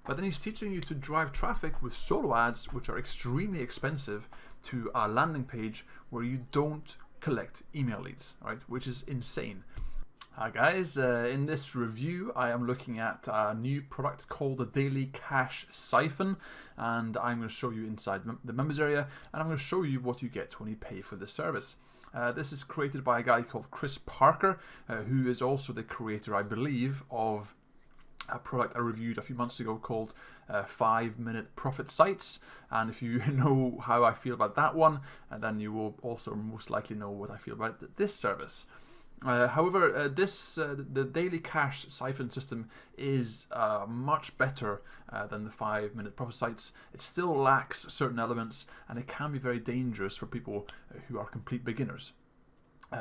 But then he's teaching you to drive traffic with solo ads, which are extremely expensive, to a landing page where you don't collect email leads, right? Which is insane. Hi guys, in this review I am looking at a new product called the Daily Cash Siphon, and I'm going to show you inside the members area, and I'm going to show you what you get when you pay for this service. This is created by a guy called Chris Parker, who is also the creator, I believe, of a product I reviewed a few months ago called 5-minute profit sites. And if you know how I feel about that one, then you will also most likely know what I feel about this service. However, the Daily Cash Siphon system is much better than the 5-minute profit sites. It still lacks certain elements, and it can be very dangerous for people who are complete beginners.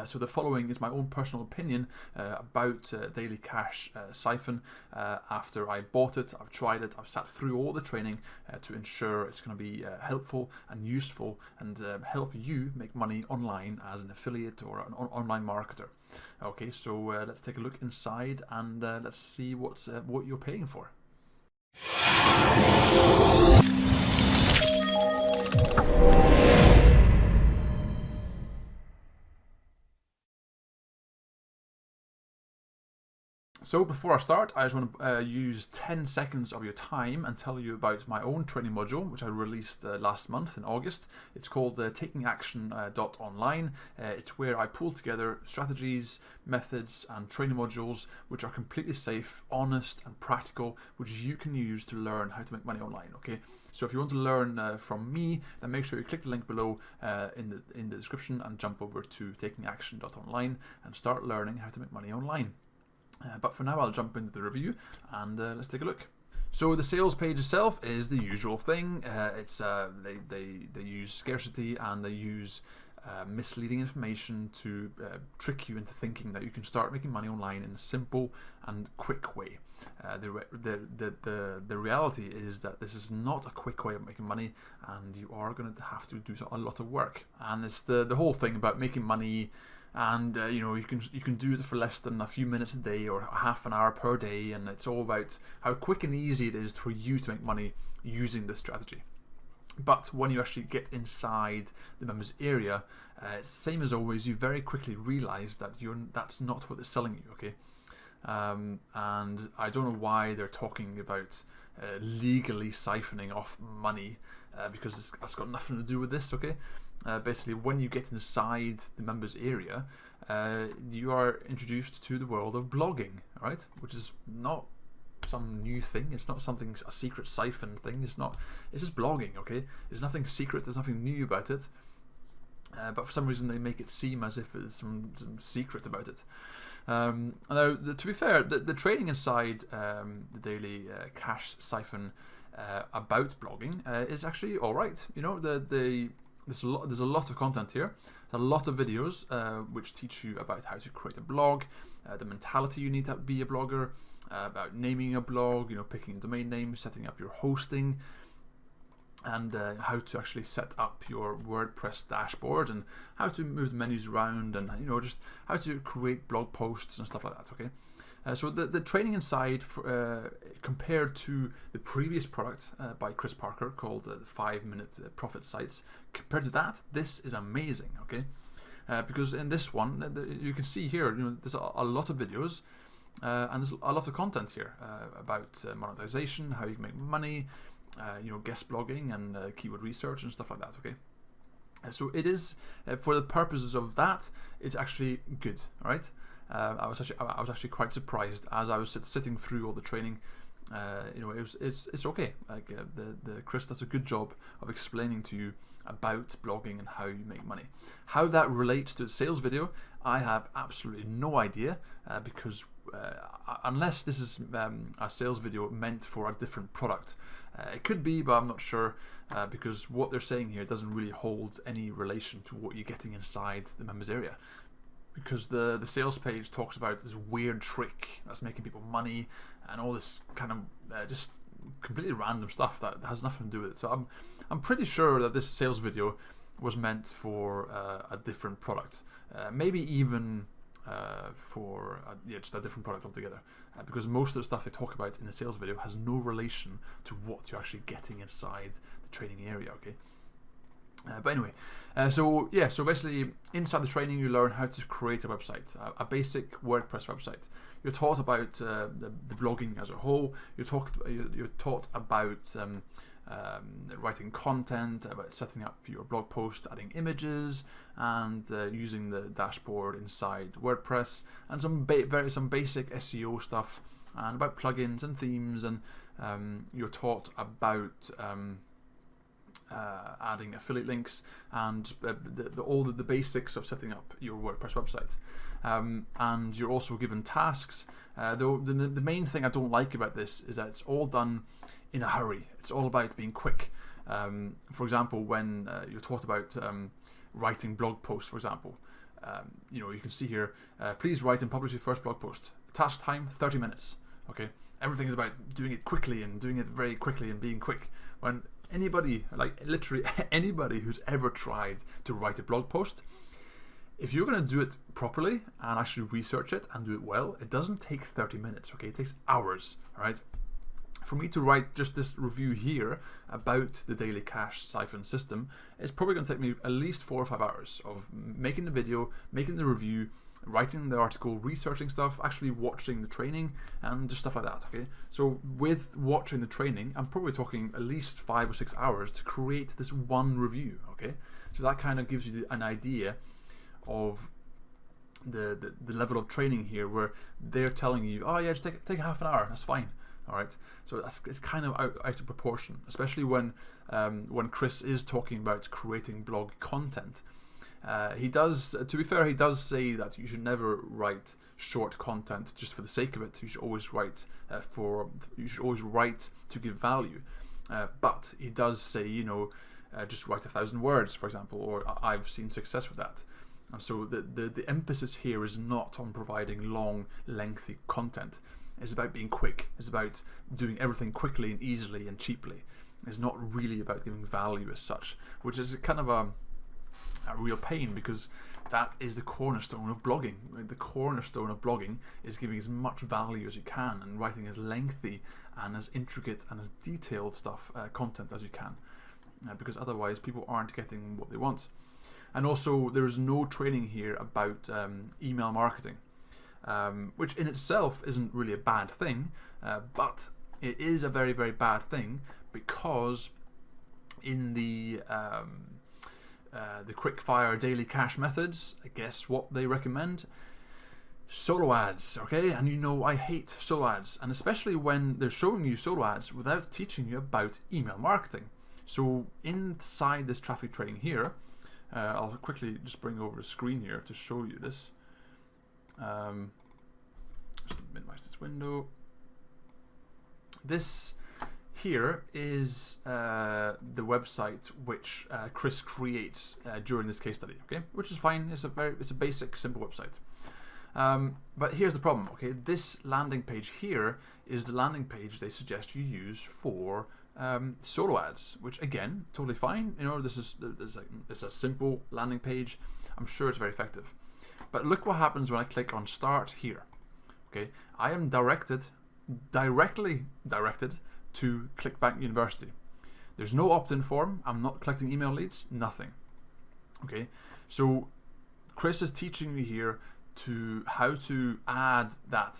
So the following is my own personal opinion about Daily Cash Siphon. After I bought it, I've tried it, I've sat through all the training to ensure it's going to be helpful and useful and help you make money online as an affiliate or an online marketer. Okay, so let's take a look inside and let's see what you're paying for. So before I start, I just want to use 10 seconds of your time and tell you about my own training module, which I released last month in August. It's called takingaction.online. It's where I pull together strategies, methods, and training modules which are completely safe, honest, and practical, which you can use to learn how to make money online. Okay, so if you want to learn from me, then make sure you click the link below in the description and jump over to takingaction.online and start learning how to make money online. But for now, I'll jump into the review and let's take a look. So the sales page itself is the usual thing. They use scarcity and they use misleading information to trick you into thinking that you can start making money online in a simple and quick way. The reality is that this is not a quick way of making money, and you are going to have to do a lot of work. And it's the whole thing about making money. And you know, you can do it for less than a few minutes a day or half an hour per day, and it's all about how quick and easy it is for you to make money using this strategy. But when you actually get inside the members area, same as always, you very quickly realize that that's not what they're selling you. Okay, and I don't know why they're talking about legally siphoning off money, because that's got nothing to do with this. Okay. Basically, when you get inside the members area, you are introduced to the world of blogging, right? Which is not some new thing. It's not a secret siphon thing. It's just blogging, okay? There's nothing secret. There's nothing new about it. But for some reason, they make it seem as if there's some secret about it. Now, to be fair, the training inside the Daily Cash Siphon about blogging is actually all right. You know, there's a lot of content here. There's a lot of videos which teach you about how to create a blog, the mentality you need to be a blogger, about naming a blog, you know, picking a domain name, setting up your hosting, and how to actually set up your WordPress dashboard, and how to move the menus around, and you know, just how to create blog posts and stuff like that. Okay. So the training inside, compared to the previous product by Chris Parker called the 5-minute profit sites, compared to that, this is amazing. Okay, because in this one, you can see here, you know, there's a lot of videos and there's a lot of content here about monetization, how you can make money, you know, guest blogging and keyword research and stuff like that. Okay. So it is, for the purposes of that, it's actually good. All right. I was actually quite surprised as I was sitting through all the training. You know, it's okay. Like the Chris does a good job of explaining to you about blogging and how you make money. How that relates to a sales video, I have absolutely no idea, because unless this is a sales video meant for a different product, it could be, but I'm not sure, because what they're saying here doesn't really hold any relation to what you're getting inside the members area. Because the sales page talks about this weird trick that's making people money and all this kind of just completely random stuff that has nothing to do with it. So I'm pretty sure that this sales video was meant for a different product, maybe even for just a different product altogether, because most of the stuff they talk about in the sales video has no relation to what you're actually getting inside the training area. Okay. But anyway, so basically inside the training you learn how to create a website, a basic WordPress website. You're taught about the blogging as a whole. You're taught about writing content, about setting up your blog post, adding images, and using the dashboard inside WordPress, and some basic SEO stuff, and about plugins and themes, and you're taught about adding affiliate links and all the basics of setting up your WordPress website. And you're also given tasks. The main thing I don't like about this is that it's all done in a hurry. It's all about being quick. For example, when you're taught about writing blog posts, for example, you can see here, please write and publish your first blog post. Task time, 30 minutes. Okay, everything is about doing it quickly and doing it very quickly and being quick. When anybody, like literally anybody who's ever tried to write a blog post, if you're going to do it properly and actually research it and do it well, it doesn't take 30 minutes, okay? It takes hours, all right? For me to write just this review here about the daily cash Siphon system, it's probably going to take me at least 4 or 5 hours of making the video, making the review, writing the article, researching stuff, actually watching the training, and just stuff like that, okay? So with watching the training, I'm probably talking at least 5 or 6 hours to create this one review, okay? So that kind of gives you an idea of the level of training here, where they're telling you, oh yeah, just take half an hour, that's fine. All right, so it's kind of out of proportion, especially when Chris is talking about creating blog content. He does, to be fair, he does say that you should never write short content just for the sake of it. You should always write to give value. But he does say, just write 1,000 words, for example, or I've seen success with that. And so the emphasis here is not on providing long, lengthy content. It's about being quick. It's about doing everything quickly and easily and cheaply. It's not really about giving value as such, which is kind of a real pain, because that is the cornerstone of blogging. The cornerstone of blogging is giving as much value as you can and writing as lengthy and as intricate and as detailed content as you can, because otherwise people aren't getting what they want. And also, there is no training here about email marketing. Which in itself isn't really a bad thing, but it is a very, very bad thing, because in the quick-fire daily cash methods, guess what they recommend? Solo ads, okay? And I hate solo ads, and especially when they're showing you solo ads without teaching you about email marketing. So inside this traffic training here, I'll quickly just bring over a screen here to show you this. Just minimize this window. This here is the website which Chris creates during this case study, okay? Which is fine. It's a basic, simple website. But here's the problem, okay? This landing page here is the landing page they suggest you use for solo ads, which again, totally fine. This is a simple landing page. I'm sure it's very effective. But look what happens when I click on start here. Okay, I am directly directed to ClickBank University. There's no opt-in form. I'm not collecting email leads, nothing. Okay, so Chris is teaching me here how to add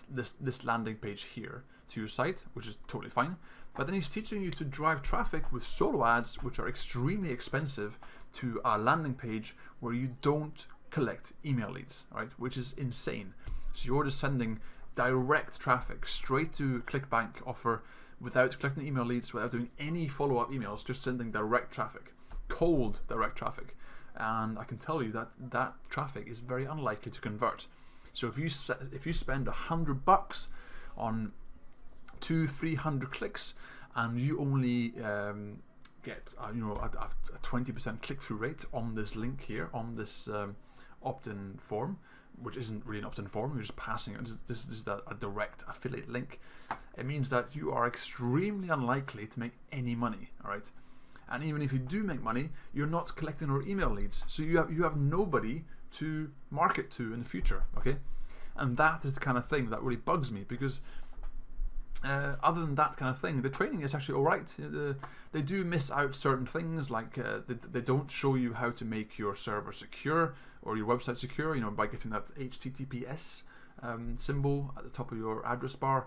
this landing page here to your site, which is totally fine. But then he's teaching you to drive traffic with solo ads, which are extremely expensive, to a landing page where you don't collect email leads, right? Which is insane. So you're just sending direct traffic straight to ClickBank offer without collecting email leads, without doing any follow-up emails, just sending direct traffic, cold direct traffic. And I can tell you that traffic is very unlikely to convert. So if you spend $100 on 200-300 clicks and you only get a 20% click-through rate on this link here, on this opt-in form, which isn't really an opt-in form, you're just passing it. This is a direct affiliate link. It means that you are extremely unlikely to make any money, all right? And even if you do make money, you're not collecting our email leads. So you have nobody to market to in the future, okay? And that is the kind of thing that really bugs me, because other than that kind of thing, the training is actually alright. They do miss out certain things, like they don't show you how to make your server secure or your website secure, by getting that HTTPS symbol at the top of your address bar.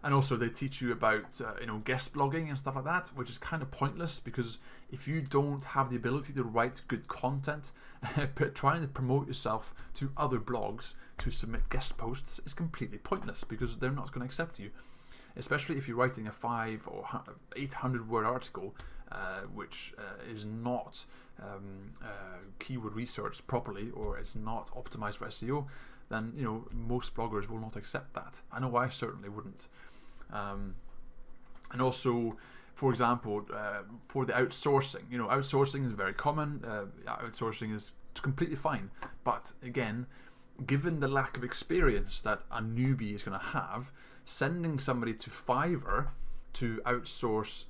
And also they teach you about guest blogging and stuff like that, which is kind of pointless, because if you don't have the ability to write good content, trying to promote yourself to other blogs to submit guest posts is completely pointless, because they're not going to accept you. Especially if you're writing a 500 or 800 word article, which is not keyword researched properly, or it's not optimized for SEO, then most bloggers will not accept that. I know I certainly wouldn't. And also, for example, for the outsourcing, outsourcing is very common. Outsourcing is completely fine, but again, given the lack of experience that a newbie is going to have, sending somebody to Fiverr to outsource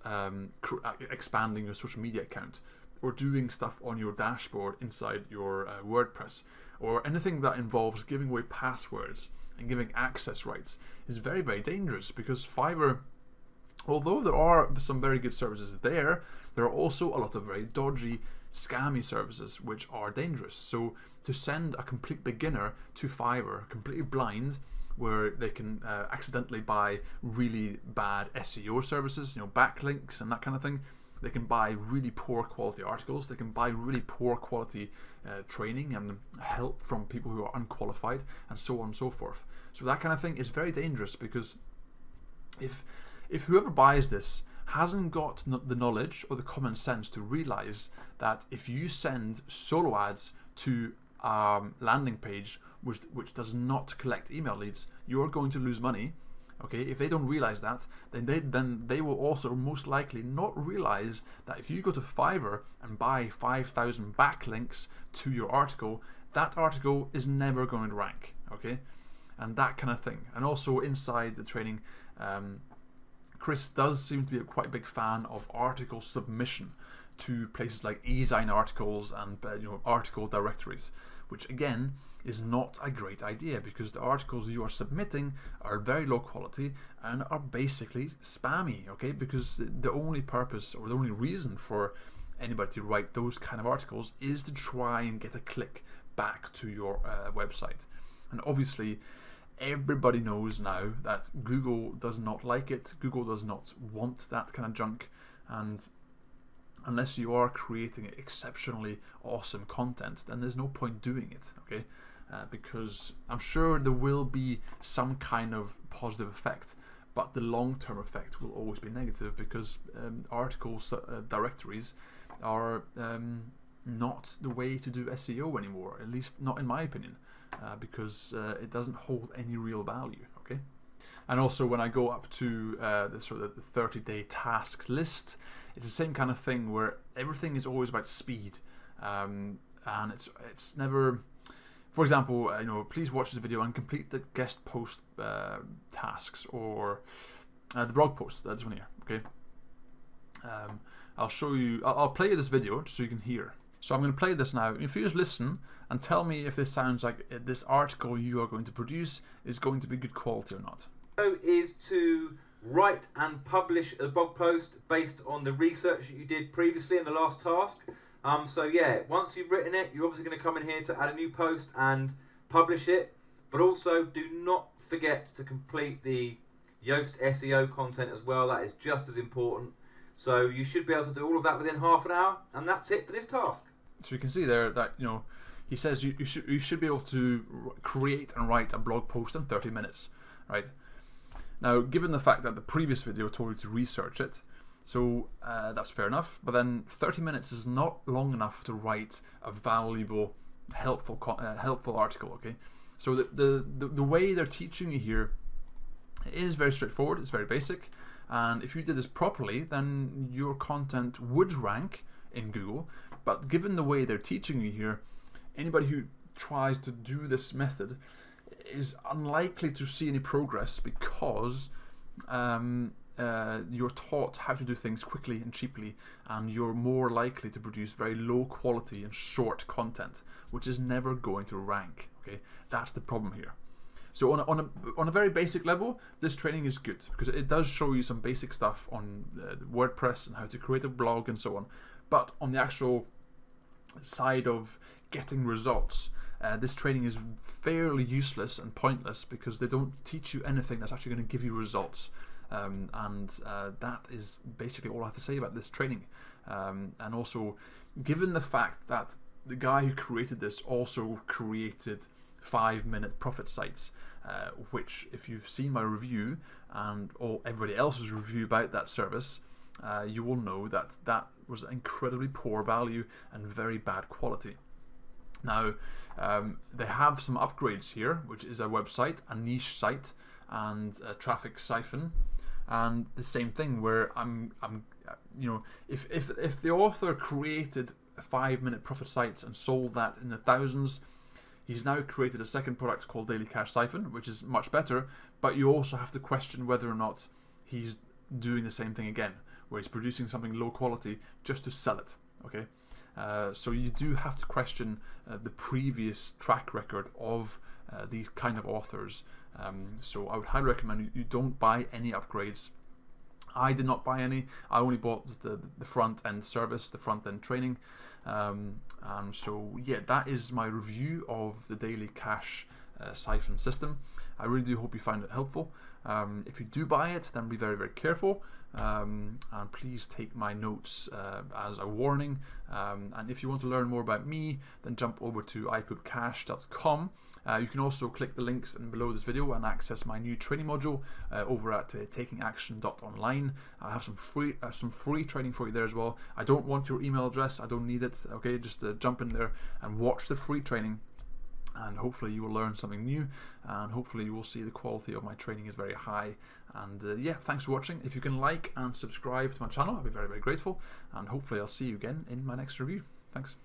expanding your social media account, or doing stuff on your dashboard inside your WordPress, or anything that involves giving away passwords and giving access rights, is very, very dangerous, because Fiverr, although there are some very good services there are also a lot of very dodgy, scammy services which are dangerous. So to send a complete beginner to Fiverr, completely blind, where they can accidentally buy really bad SEO services, backlinks and that kind of thing. They can buy really poor quality articles. They can buy really poor quality training and help from people who are unqualified, and so on and so forth. So that kind of thing is very dangerous, because if whoever buys this hasn't got the knowledge or the common sense to realize that if you send solo ads to a landing page which does not collect email leads, you're going to lose money. Okay, if they don't realize that, then they will also most likely not realize that if you go to Fiverr and buy 5,000 backlinks to your article, that article is never going to rank. Okay, and that kind of thing. And also inside the training, Chris does seem to be a quite big fan of article submission to places like eZine articles and article directories, which again is not a great idea, because the articles you are submitting are very low quality and are basically spammy. Okay, because the only purpose or the only reason for anybody to write those kind of articles is to try and get a click back to your website. And obviously everybody knows now that Google does not like it. Google does not want that kind of junk, and unless you are creating exceptionally awesome content, then there's no point doing it. Okay, because I'm sure there will be some kind of positive effect, but the long-term effect will always be negative, because article directories are not the way to do SEO anymore, at least not in my opinion, because it doesn't hold any real value. Okay, and also when I go up to the sort of the 30-day task list, it's the same kind of thing where everything is always about speed, and it's never. For example, please watch this video and complete the guest post tasks, or the blog post. That's one here. Okay. I'll show you. I'll play you this video just so you can hear. So I'm going to play this now. If you just listen and tell me if this sounds like this article you are going to produce is going to be good quality or not. Is to write and publish a blog post based on the research that you did previously in the last task. So yeah, once you've written it, you're obviously going to come in here to add a new post and publish it. But also do not forget to complete the Yoast SEO content as well. That is just as important. So you should be able to do all of that within half an hour, and that's it for this task. So you can see there that he says you should be able to create and write a blog post in 30 minutes, right? Now, given the fact that the previous video told you to research it, so that's fair enough. But then 30 minutes is not long enough to write a valuable, helpful article. Okay, so the way they're teaching you here is very straightforward. It's very basic. And if you did this properly, then your content would rank in Google. But given the way they're teaching you here, anybody who tries to do this method is unlikely to see any progress, because you're taught how to do things quickly and cheaply, and you're more likely to produce very low quality and short content, which is never going to rank. Okay, that's the problem here. So on a very basic level, this training is good because it does show you some basic stuff on WordPress and how to create a blog and so on. But on the actual side of getting results, this training is fairly useless and pointless because they don't teach you anything that's actually going to give you results. That is basically all I have to say about this training. And also, given the fact that the guy who created this also created 5-minute profit sites, which, if you've seen my review and everybody else's review about that service, you will know that that was incredibly poor value and very bad quality. Now, they have some upgrades here, which is a website, a niche site, and a traffic siphon, and the same thing where if the author created 5-minute profit sites and sold that in the thousands, he's now created a second product called Daily Cash Siphon, which is much better, but you also have to question whether or not he's doing the same thing again, where he's producing something low quality just to sell it. Okay, so you do have to question the previous track record of these kind of authors. So I would highly recommend you don't buy any upgrades. I did not buy any. I only bought the front end service, the front end training. So yeah, that is my review of the Daily Cash Siphon system. I really do hope you find it helpful. If you do buy it, then be very, very careful. And please take my notes as a warning. And if you want to learn more about me, then jump over to iPutCash.com. You can also click the links below this video and access my new training module over at takingaction.online. I have some free training for you there as well. I don't want your email address. I don't need it. Okay, just jump in there and watch the free training. And hopefully you will learn something new, and hopefully you will see the quality of my training is very high. And yeah, thanks for watching. If you can like and subscribe to my channel, I'll be very, very grateful. And hopefully I'll see you again in my next review. Thanks.